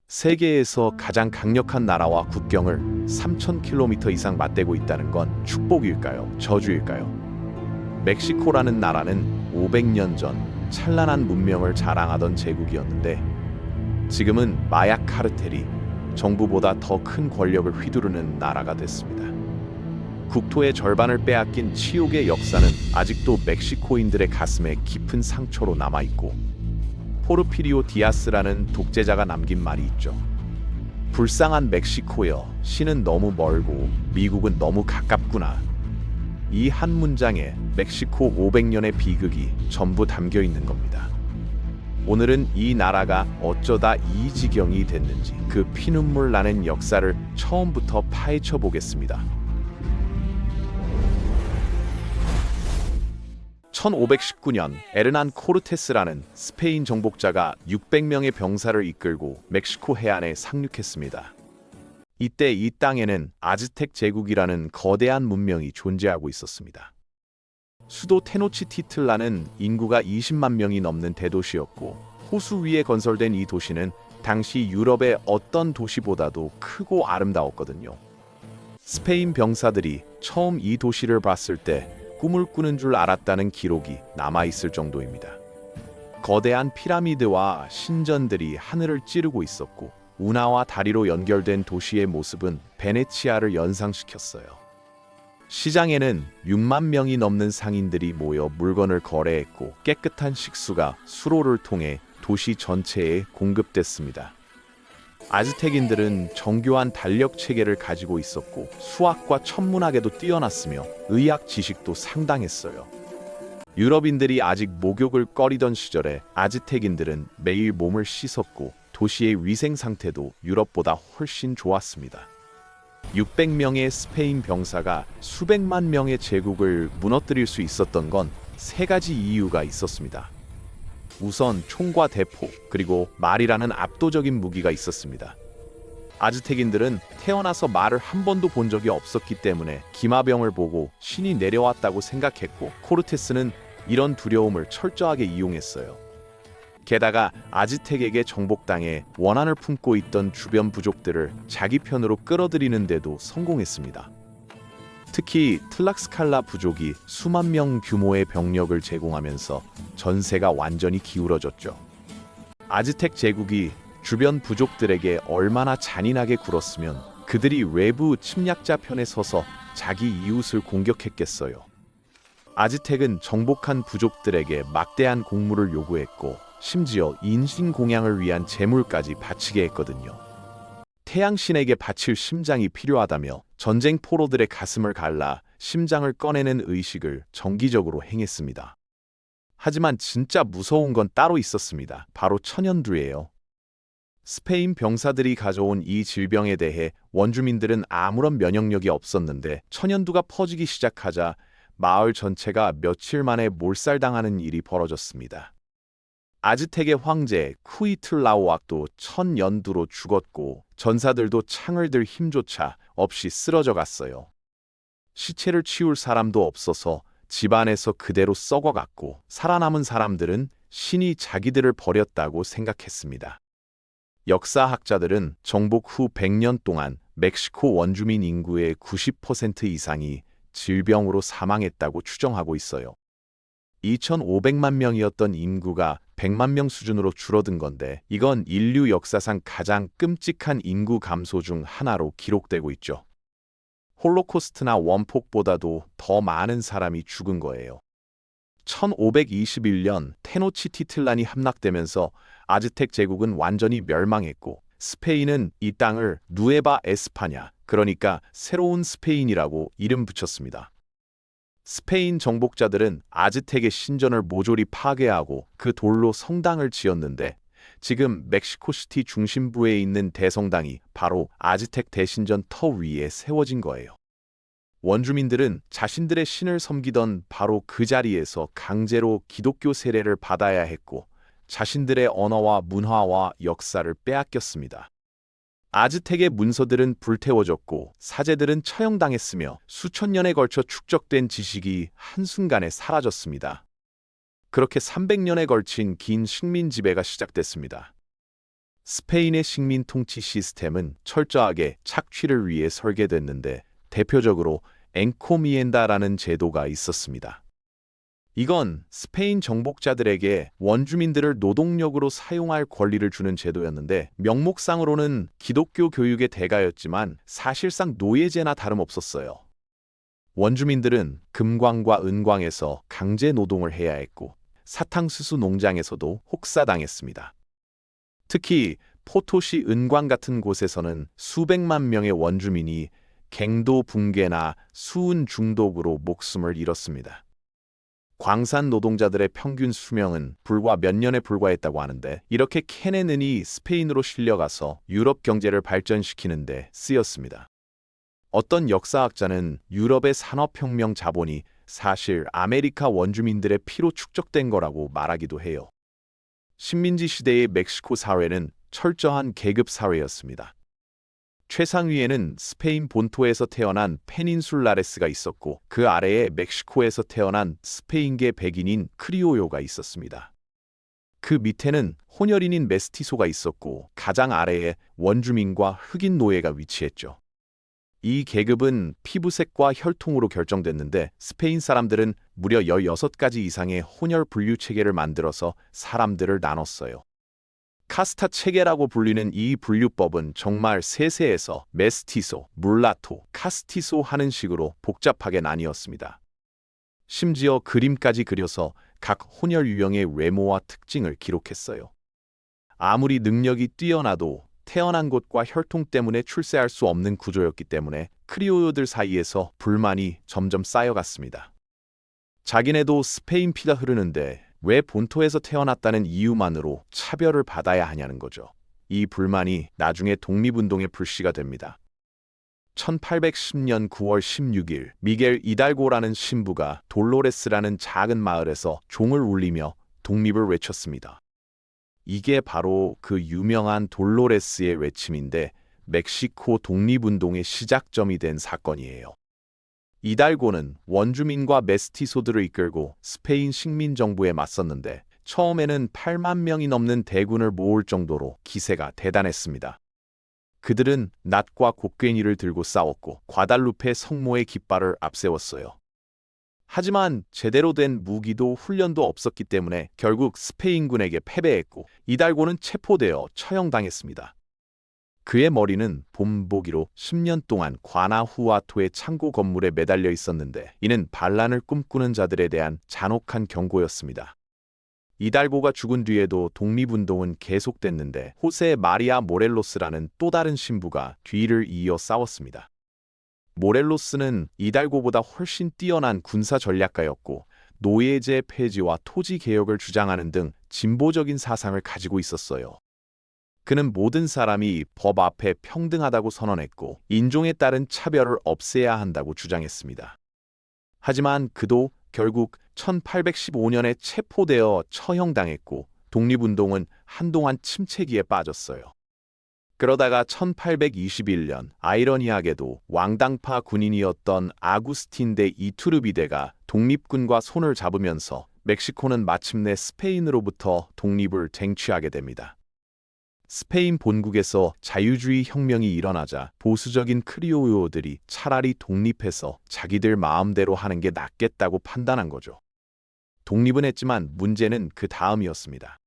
세계에서 가장 강력한 나라와 국경을 3,000km 이상 맞대고 있다는 건 축복일까요? 저주일까요? 멕시코라는 나라는 500년 전 찬란한 문명을 자랑하던 제국이었는데 지금은 마약 카르텔이 정부보다 더 큰 권력을 휘두르는 나라가 됐습니다. 국토의 절반을 빼앗긴 치욕의 역사는 아직도 멕시코인들의 가슴에 깊은 상처로 남아있고 포르피리오 디아스라는 독재자가 남긴 말이 있죠. 불쌍한 멕시코여, 신은 너무 멀고 미국은 너무 가깝구나. 이 한 문장에 멕시코 500년의 비극이 전부 담겨 있는 겁니다. 오늘은 이 나라가 어쩌다 이 지경이 됐는지 그 피눈물 나는 역사를 처음부터 파헤쳐 보겠습니다. 1519년 에르난 코르테스라는 스페인 정복자가 600명의 병사를 이끌고 멕시코 해안에 상륙했습니다. 이때 이 땅에는 아즈텍 제국이라는 거대한 문명이 존재하고 있었습니다. 수도 테노치티틀라는 인구가 20만 명이 넘는 대도시였고 호수 위에 건설된 이 도시는 당시 유럽의 어떤 도시보다도 크고 아름다웠거든요. 스페인 병사들이 처음 이 도시를 봤을 때 꿈을 꾸는 줄 알았다는 기록이 남아있을 정도입니다. 거대한 피라미드와 신전들이 하늘을 찌르고 있었고 운하와 다리로 연결된 도시의 모습은 베네치아를 연상시켰어요. 시장에는 6만 명이 넘는 상인들이 모여 물건을 거래했고 깨끗한 식수가 수로를 통해 도시 전체에 공급됐습니다. 아즈텍인들은 정교한 달력 체계를 가지고 있었고 수학과 천문학에도 뛰어났으며 의학 지식도 상당했어요. 유럽인들이 아직 목욕을 꺼리던 시절에 아즈텍인들은 매일 몸을 씻었고 도시의 위생 상태도 유럽보다 훨씬 좋았습니다. 600명의 스페인 병사가 수백만 명의 제국을 무너뜨릴 수 있었던 건 세 가지 이유가 있었습니다. 우선 총과 대포, 그리고 말이라는 압도적인 무기가 있었습니다. 아즈텍인들은 태어나서 말을 한 번도 본 적이 없었기 때문에 기마병을 보고 신이 내려왔다고 생각했고 코르테스는 이런 두려움을 철저하게 이용했어요. 게다가 아즈텍에게 정복당해 원한을 품고 있던 주변 부족들을 자기 편으로 끌어들이는 데도 성공했습니다. 특히 틀락스칼라 부족이 수만 명 규모의 병력을 제공하면서 전세가 완전히 기울어졌죠. 아즈텍 제국이 주변 부족들에게 얼마나 잔인하게 굴었으면 그들이 외부 침략자 편에 서서 자기 이웃을 공격했겠어요. 아즈텍은 정복한 부족들에게 막대한 공물을 요구했고 심지어 인신공양을 위한 제물까지 바치게 했거든요. 태양신에게 바칠 심장이 필요하다며 전쟁 포로들의 가슴을 갈라 심장을 꺼내는 의식을 정기적으로 행했습니다. 하지만 진짜 무서운 건 따로 있었습니다. 바로 천연두예요. 스페인 병사들이 가져온 이 질병에 대해 원주민들은 아무런 면역력이 없었는데 천연두가 퍼지기 시작하자 마을 전체가 며칠 만에 몰살당하는 일이 벌어졌습니다. 아즈텍의 황제 쿠이틀라오악도 천연두로 죽었고 전사들도 창을 들 힘조차 없이 쓰러져 갔어요. 시체를 치울 사람도 없어서 집안에서 그대로 썩어갔고 살아남은 사람들은 신이 자기들을 버렸다고 생각했습니다. 역사학자들은 정복 후 100년 동안 멕시코 원주민 인구의 90% 이상이 질병으로 사망했다고 추정하고 있어요. 2,500만 명이었던 인구가 100만 명 수준으로 줄어든 건데 이건 인류 역사상 가장 끔찍한 인구 감소 중 하나로 기록되고 있죠. 홀로코스트나 원폭보다도 더 많은 사람이 죽은 거예요. 1521년 테노치티틀란이 함락되면서 아즈텍 제국은 완전히 멸망했고 스페인은 이 땅을 누에바 에스파냐, 그러니까 새로운 스페인이라고 이름 붙였습니다. 스페인 정복자들은 아즈텍의 신전을 모조리 파괴하고 그 돌로 성당을 지었는데 지금 멕시코시티 중심부에 있는 대성당이 바로 아즈텍 대신전 터 위에 세워진 거예요. 원주민들은 자신들의 신을 섬기던 바로 그 자리에서 강제로 기독교 세례를 받아야 했고 자신들의 언어와 문화와 역사를 빼앗겼습니다. 아즈텍의 문서들은 불태워졌고 사제들은 처형당했으며 수천 년에 걸쳐 축적된 지식이 한순간에 사라졌습니다. 그렇게 300년에 걸친 긴 식민 지배가 시작됐습니다. 스페인의 식민 통치 시스템은 철저하게 착취를 위해 설계됐는데 대표적으로 엔코미엔다라는 제도가 있었습니다. 이건 스페인 정복자들에게 원주민들을 노동력으로 사용할 권리를 주는 제도였는데 명목상으로는 기독교 교육의 대가였지만 사실상 노예제나 다름없었어요. 원주민들은 금광과 은광에서 강제 노동을 해야 했고 사탕수수 농장에서도 혹사당했습니다. 특히 포토시 은광 같은 곳에서는 수백만 명의 원주민이 갱도 붕괴나 수은 중독으로 목숨을 잃었습니다. 광산 노동자들의 평균 수명은 불과 몇 년에 불과했다고 하는데 이렇게 캔의 은이 스페인으로 실려가서 유럽 경제를 발전시키는 데 쓰였습니다. 어떤 역사학자는 유럽의 산업혁명 자본이 사실 아메리카 원주민들의 피로 축적된 거라고 말하기도 해요. 식민지 시대의 멕시코 사회는 철저한 계급 사회였습니다. 최상위에는 스페인 본토에서 태어난 페닌술라레스가 있었고 그 아래에 멕시코에서 태어난 스페인계 백인인 크리오요가 있었습니다. 그 밑에는 혼혈인인 메스티소가 있었고 가장 아래에 원주민과 흑인 노예가 위치했죠. 이 계급은 피부색과 혈통으로 결정됐는데 스페인 사람들은 무려 16가지 이상의 혼혈 분류 체계를 만들어서 사람들을 나눴어요. 카스타 체계라고 불리는 이 분류법은 정말 세세해서 메스티소, 물라토, 카스티소 하는 식으로 복잡하게 나뉘었습니다. 심지어 그림까지 그려서 각 혼혈 유형의 외모와 특징을 기록했어요. 아무리 능력이 뛰어나도 태어난 곳과 혈통 때문에 출세할 수 없는 구조였기 때문에 크리오요들 사이에서 불만이 점점 쌓여갔습니다. 자기네도 스페인 피가 흐르는데 왜 본토에서 태어났다는 이유만으로 차별을 받아야 하냐는 거죠. 이 불만이 나중에 독립운동의 불씨가 됩니다. 1810년 9월 16일 미겔 이달고라는 신부가 돌로레스라는 작은 마을에서 종을 울리며 독립을 외쳤습니다. 이게 바로 그 유명한 돌로레스의 외침인데 멕시코 독립운동의 시작점이 된 사건이에요. 이달고는 원주민과 메스티소들을 이끌고 스페인 식민 정부에 맞섰는데 처음에는 8만 명이 넘는 대군을 모을 정도로 기세가 대단했습니다. 그들은 낫과 곡괭이를 들고 싸웠고 과달루페 성모의 깃발을 앞세웠어요. 하지만 제대로 된 무기도 훈련도 없었기 때문에 결국 스페인군에게 패배했고 이달고는 체포되어 처형당했습니다. 그의 머리는 본보기로 10년 동안 과나후아토의 창고 건물에 매달려 있었는데 이는 반란을 꿈꾸는 자들에 대한 잔혹한 경고였습니다. 이달고가 죽은 뒤에도 독립운동은 계속됐는데 호세 마리아 모렐로스라는 또 다른 신부가 뒤를 이어 싸웠습니다. 모렐로스는 이달고보다 훨씬 뛰어난 군사 전략가였고 노예제 폐지와 토지 개혁을 주장하는 등 진보적인 사상을 가지고 있었어요. 그는 모든 사람이 법 앞에 평등하다고 선언했고 인종에 따른 차별을 없애야 한다고 주장했습니다. 하지만 그도 결국 1815년에 체포되어 처형당했고 독립운동은 한동안 침체기에 빠졌어요. 그러다가 1821년 아이러니하게도 왕당파 군인이었던 아구스틴 데 이투르비데가 독립군과 손을 잡으면서 멕시코는 마침내 스페인으로부터 독립을 쟁취하게 됩니다. 스페인 본국에서 자유주의 혁명이 일어나자 보수적인 크리오요들이 차라리 독립해서 자기들 마음대로 하는 게 낫겠다고 판단한 거죠. 독립은 했지만 문제는 그 다음이었습니다.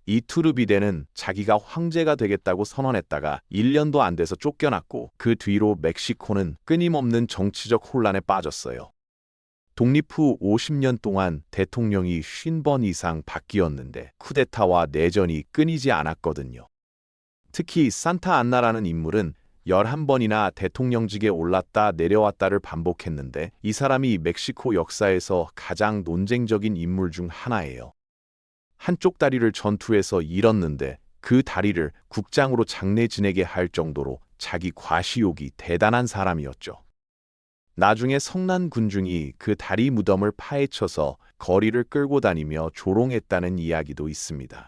이투르비데는 자기가 황제가 되겠다고 선언했다가 1년도 안 돼서 쫓겨났고 그 뒤로 멕시코는 끊임없는 정치적 혼란에 빠졌어요. 독립 후 50년 동안 대통령이 50번 이상 바뀌었는데 쿠데타와 내전이 끊이지 않았거든요. 특히 산타 안나라는 인물은 11번이나 대통령직에 올랐다 내려왔다를 반복했는데 이 사람이 멕시코 역사에서 가장 논쟁적인 인물 중 하나예요. 한쪽 다리를 전투에서 잃었는데 그 다리를 국장으로 장례 지내게 할 정도로 자기 과시욕이 대단한 사람이었죠. 나중에 성난 군중이 그 다리 무덤을 파헤쳐서 거리를 끌고 다니며 조롱했다는 이야기도 있습니다.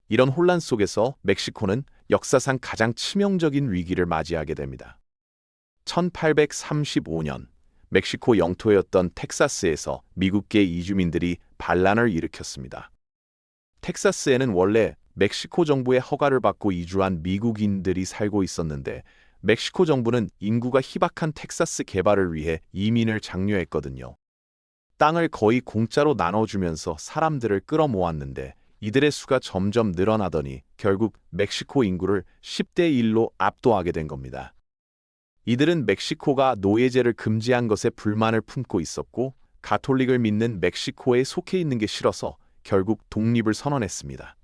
이런 혼란 속에서 멕시코는 역사상 가장 치명적인 위기를 맞이하게 됩니다. 1835년 멕시코 영토였던 텍사스에서 미국계 이주민들이 반란을 일으켰습니다. 텍사스에는 원래 멕시코 정부의 허가를 받고 이주한 미국인들이 살고 있었는데 멕시코 정부는 인구가 희박한 텍사스 개발을 위해 이민을 장려했거든요. 땅을 거의 공짜로 나눠주면서 사람들을 끌어모았는데 이들의 수가 점점 늘어나더니 결국 멕시코 인구를 10대 1로 압도하게 된 겁니다. 이들은 멕시코가 노예제를 금지한 것에 불만을 품고 있었고 가톨릭을 믿는 멕시코에 속해 있는 게 싫어서 결국 독립을 선언했습니다.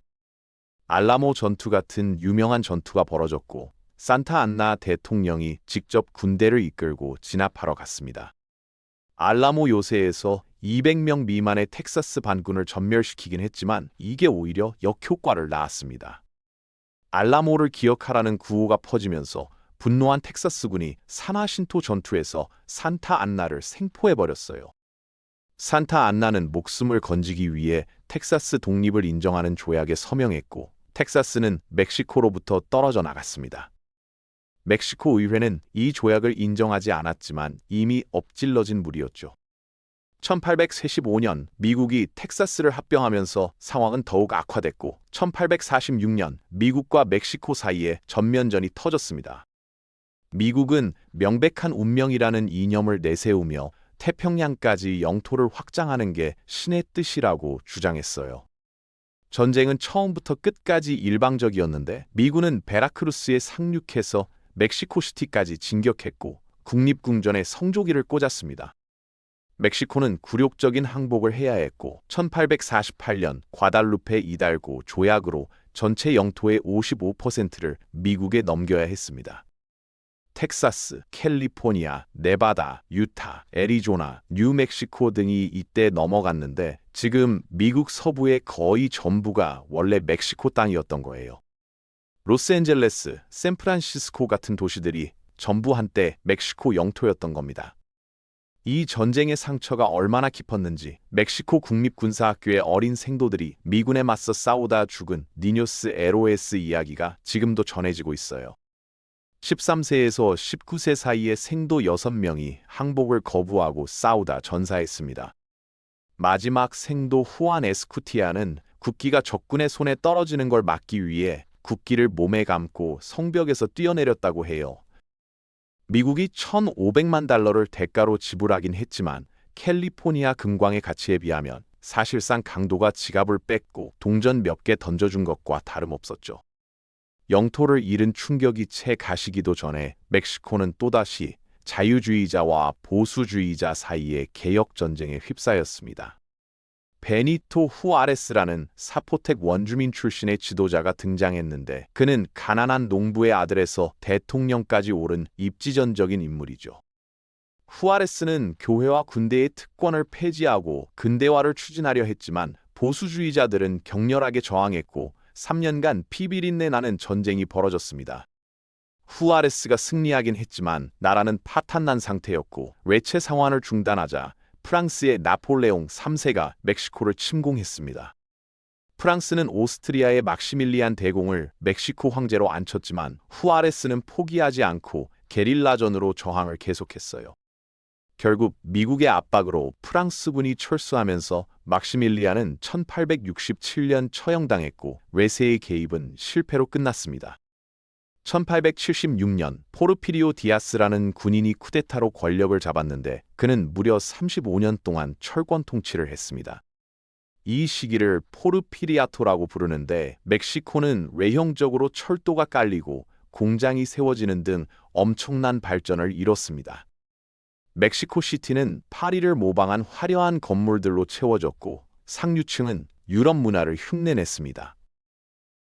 알라모 전투 같은 유명한 전투가 벌어졌고 산타 안나 대통령이 직접 군대를 이끌고 진압하러 갔습니다. 알라모 요새에서 200명 미만의 텍사스 반군을 전멸시키긴 했지만 이게 오히려 역효과를 낳았습니다. 알라모를 기억하라는 구호가 퍼지면서 분노한 텍사스군이 사나신토 전투에서 산타 안나를 생포해버렸어요. 산타 안나는 목숨을 건지기 위해 텍사스 독립을 인정하는 조약에 서명했고 텍사스는 멕시코로부터 떨어져 나갔습니다. 멕시코 의회는 이 조약을 인정하지 않았지만 이미 엎질러진 물이었죠. 1835년 미국이 텍사스를 합병하면서 상황은 더욱 악화됐고 1846년 미국과 멕시코 사이에 전면전이 터졌습니다. 미국은 명백한 운명이라는 이념을 내세우며 태평양까지 영토를 확장하는 게 신의 뜻이라고 주장했어요. 전쟁은 처음부터 끝까지 일방적이었는데 미군은 베라크루스에 상륙해서 멕시코시티까지 진격했고 국립궁전에 성조기를 꽂았습니다. 멕시코는 굴욕적인 항복을 해야 했고 1848년 과달루페 이달고 조약으로 전체 영토의 55%를 미국에 넘겨야 했습니다. 텍사스, 캘리포니아, 네바다, 유타, 애리조나, 뉴멕시코 등이 이때 넘어갔는데 지금 미국 서부의 거의 전부가 원래 멕시코 땅이었던 거예요. 로스앤젤레스, 샌프란시스코 같은 도시들이 전부 한때 멕시코 영토였던 겁니다. 이 전쟁의 상처가 얼마나 깊었는지 멕시코 국립군사학교의 어린 생도들이 미군에 맞서 싸우다 죽은 니뇨스 에로에스 이야기가 지금도 전해지고 있어요. 13세에서 19세 사이의 생도 6명이 항복을 거부하고 싸우다 전사했습니다. 마지막 생도 후안 에스쿠티아는 국기가 적군의 손에 떨어지는 걸 막기 위해 국기를 몸에 감고 성벽에서 뛰어내렸다고 해요. 미국이 1,500만 달러를 대가로 지불하긴 했지만 캘리포니아 금광의 가치에 비하면 사실상 강도가 지갑을 뺏고 동전 몇 개 던져준 것과 다름없었죠. 영토를 잃은 충격이 채 가시기도 전에 멕시코는 또다시 자유주의자와 보수주의자 사이의 개혁전쟁에 휩싸였습니다. 베니토 후아레스라는 사포텍 원주민 출신의 지도자가 등장했는데 그는 가난한 농부의 아들에서 대통령까지 오른 입지전적인 인물이죠. 후아레스는 교회와 군대의 특권을 폐지하고 근대화를 추진하려 했지만 보수주의자들은 격렬하게 저항했고 3년간 피비린내 나는 전쟁이 벌어졌습니다. 후아레스가 승리하긴 했지만 나라는 파탄난 상태였고 외채 상환을 중단하자 프랑스의 나폴레옹 3세가 멕시코를 침공했습니다. 프랑스는 오스트리아의 막시밀리안 대공을 멕시코 황제로 앉혔지만 후아레스는 포기하지 않고 게릴라전으로 저항을 계속했어요. 결국 미국의 압박으로 프랑스군이 철수하면서 막시밀리안은 1867년 처형당했고 외세의 개입은 실패로 끝났습니다. 1876년 포르피리오 디아스라는 군인이 쿠데타로 권력을 잡았는데 그는 무려 35년 동안 철권 통치를 했습니다. 이 시기를 포르피리아토라고 부르는데 멕시코는 외형적으로 철도가 깔리고 공장이 세워지는 등 엄청난 발전을 이뤘습니다. 멕시코 시티는 파리를 모방한 화려한 건물들로 채워졌고 상류층은 유럽 문화를 흉내냈습니다.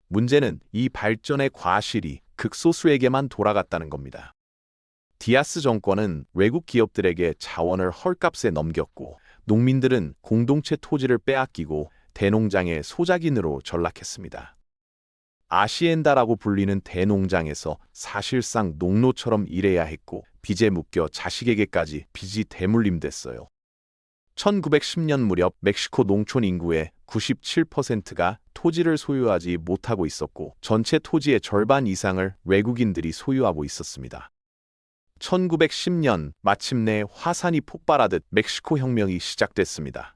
문제는 이 발전의 과실이 극소수에게만 돌아갔다는 겁니다. 디아스 정권은 외국 기업들에게 자원을 헐값에 넘겼고 농민들은 공동체 토지를 빼앗기고 대농장의 소작인으로 전락했습니다. 아시엔다라고 불리는 대농장에서 사실상 농노처럼 일해야 했고 빚에 묶여 자식에게까지 빚이 대물림됐어요. 1910년 무렵 멕시코 농촌 인구의 97%가 토지를 소유하지 못하고 있었고 전체 토지의 절반 이상을 외국인들이 소유하고 있었습니다. 1910년 마침내 화산이 폭발하듯 멕시코 혁명이 시작됐습니다.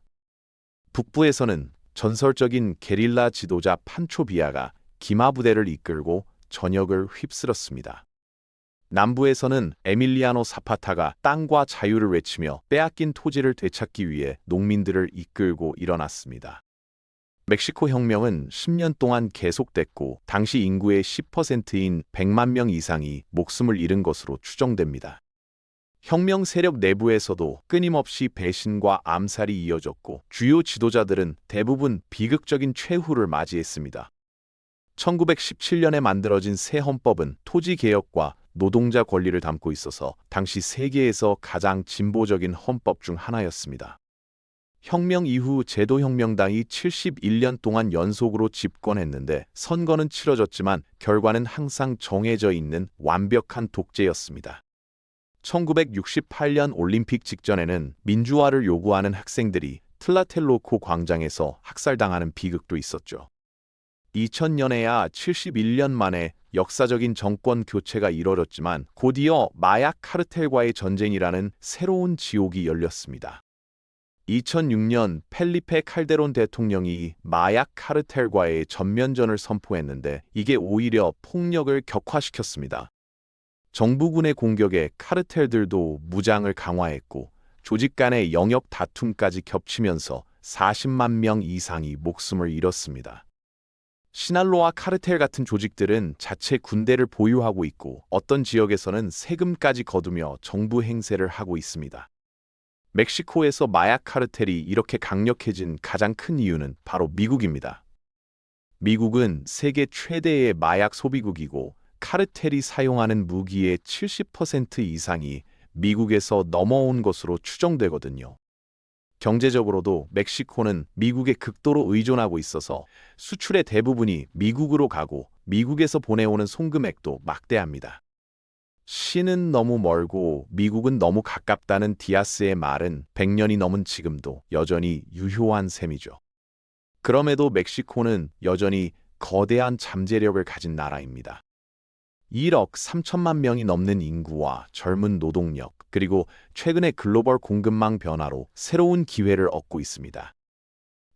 북부에서는 전설적인 게릴라 지도자 판초 비아가 기마 부대를 이끌고 전역을 휩쓸었습니다. 남부에서는 에밀리아노 사파타가 땅과 자유를 외치며 빼앗긴 토지를 되찾기 위해 농민들을 이끌고 일어났습니다. 멕시코 혁명은 10년 동안 계속됐고 당시 인구의 10%인 100만 명 이상이 목숨을 잃은 것으로 추정됩니다. 혁명 세력 내부에서도 끊임없이 배신과 암살이 이어졌고 주요 지도자들은 대부분 비극적인 최후를 맞이했습니다. 1917년에 만들어진 새 헌법은 토지 개혁과 노동자 권리를 담고 있어서 당시 세계에서 가장 진보적인 헌법 중 하나였습니다. 혁명 이후 제도혁명당이 71년 동안 연속으로 집권했는데 선거는 치러졌지만 결과는 항상 정해져 있는 완벽한 독재였습니다. 1968년 올림픽 직전에는 민주화를 요구하는 학생들이 틀라텔로코 광장에서 학살당하는 비극도 있었죠. 2000년에야 71년 만에 역사적인 정권 교체가 이뤄졌지만 곧이어 마약 카르텔과의 전쟁이라는 새로운 지옥이 열렸습니다. 2006년 펠리페 칼데론 대통령이 마약 카르텔과의 전면전을 선포했는데 이게 오히려 폭력을 격화시켰습니다. 정부군의 공격에 카르텔들도 무장을 강화했고 조직 간의 영역 다툼까지 겹치면서 40만 명 이상이 목숨을 잃었습니다. 시날로아 카르텔 같은 조직들은 자체 군대를 보유하고 있고 어떤 지역에서는 세금까지 거두며 정부 행세를 하고 있습니다. 멕시코에서 마약 카르텔이 이렇게 강력해진 가장 큰 이유는 바로 미국입니다. 미국은 세계 최대의 마약 소비국이고 카르텔이 사용하는 무기의 70% 이상이 미국에서 넘어온 것으로 추정되거든요. 경제적으로도 멕시코는 미국에 극도로 의존하고 있어서 수출의 대부분이 미국으로 가고 미국에서 보내오는 송금액도 막대합니다. 시는 너무 멀고 미국은 너무 가깝다는 디아스의 말은 100년이 넘은 지금도 여전히 유효한 셈이죠. 그럼에도 멕시코는 여전히 거대한 잠재력을 가진 나라입니다. 1억 3천만 명이 넘는 인구와 젊은 노동력, 그리고 최근의 글로벌 공급망 변화로 새로운 기회를 얻고 있습니다.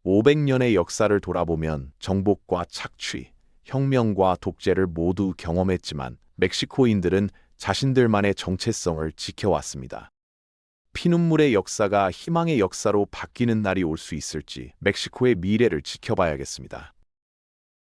500년의 역사를 돌아보면 정복과 착취, 혁명과 독재를 모두 경험했지만 멕시코인들은 자신들만의 정체성을 지켜왔습니다. 피눈물의 역사가 희망의 역사로 바뀌는 날이 올 수 있을지 멕시코의 미래를 지켜봐야겠습니다.